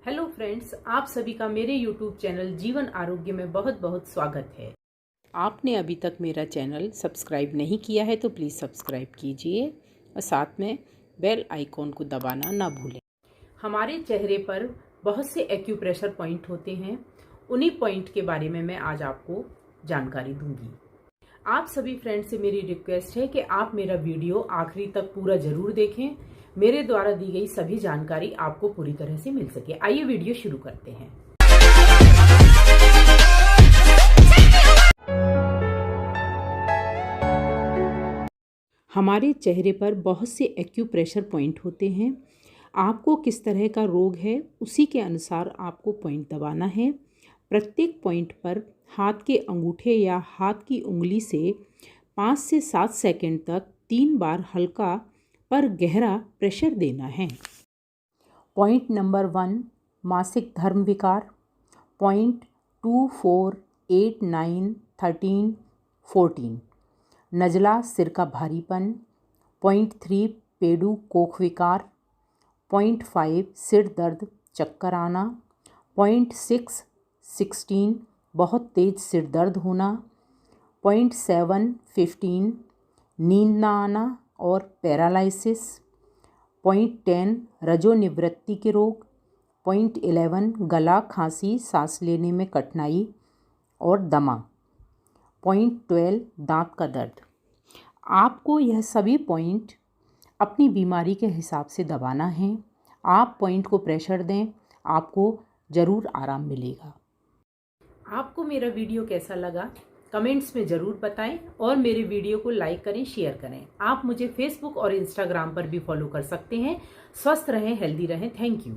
Hello friends, आप सभी का मेरे यूट्यूब चैनल जीवन आरोग्य में बहुत बहुत स्वागत है। आपने अभी तक मेरा चैनल सब्सक्राइब नहीं किया है तो प्लीज़ सब्सक्राइब कीजिए और साथ में बेल आइकॉन को दबाना ना भूलें। हमारे चेहरे पर बहुत से एक्यूप्रेशर पॉइंट होते हैं, उन्हीं पॉइंट के बारे में मैं आज आपको जानकारी दूंगी। आप सभी फ्रेंड्स से मेरी रिक्वेस्ट है कि आप मेरा वीडियो आखिरी तक पूरा जरूर देखें। मेरे द्वारा दी गई सभी जानकारी आपको पूरी तरह से मिल सके। आइए वीडियो शुरू करते हैं। हमारे चेहरे पर बहुत से एक्यूप्रेशर पॉइंट होते हैं। आपको किस तरह का रोग है उसी के अनुसार आपको पॉइंट दबाना है। प्रत्येक पॉइंट पर हाथ के अंगूठे या हाथ की उंगली से 5 से 7 सेकंड तक 3 बार हल्का पर गहरा प्रेशर देना है। पॉइंट नंबर 1, मासिक धर्म विकार। पॉइंट 2, 4, 8, 9, 13, 14, नज़ला सिर का भारीपन। पॉइंट 3, पेडू कोख विकार। पॉइंट 5, सिर दर्द चक्कर आना। पॉइंट 6, 16, बहुत तेज सिर दर्द होना। पॉइंट 7, 15, नींद ना आना और पैरालिसिस। पॉइंट 10, रजोनिवृत्ति के रोग। पॉइंट 11, गला खांसी सांस लेने में कठिनाई और दमा। पॉइंट 12, दांत का दर्द। आपको यह सभी पॉइंट अपनी बीमारी के हिसाब से दबाना है। आप पॉइंट को प्रेशर दें, आपको ज़रूर आराम मिलेगा। आपको मेरा वीडियो कैसा लगा कमेंट्स में ज़रूर बताएं और मेरे वीडियो को लाइक करें, शेयर करें। आप मुझे फेसबुक और इंस्टाग्राम पर भी फॉलो कर सकते हैं। स्वस्थ रहें, हेल्दी रहें। Thank you.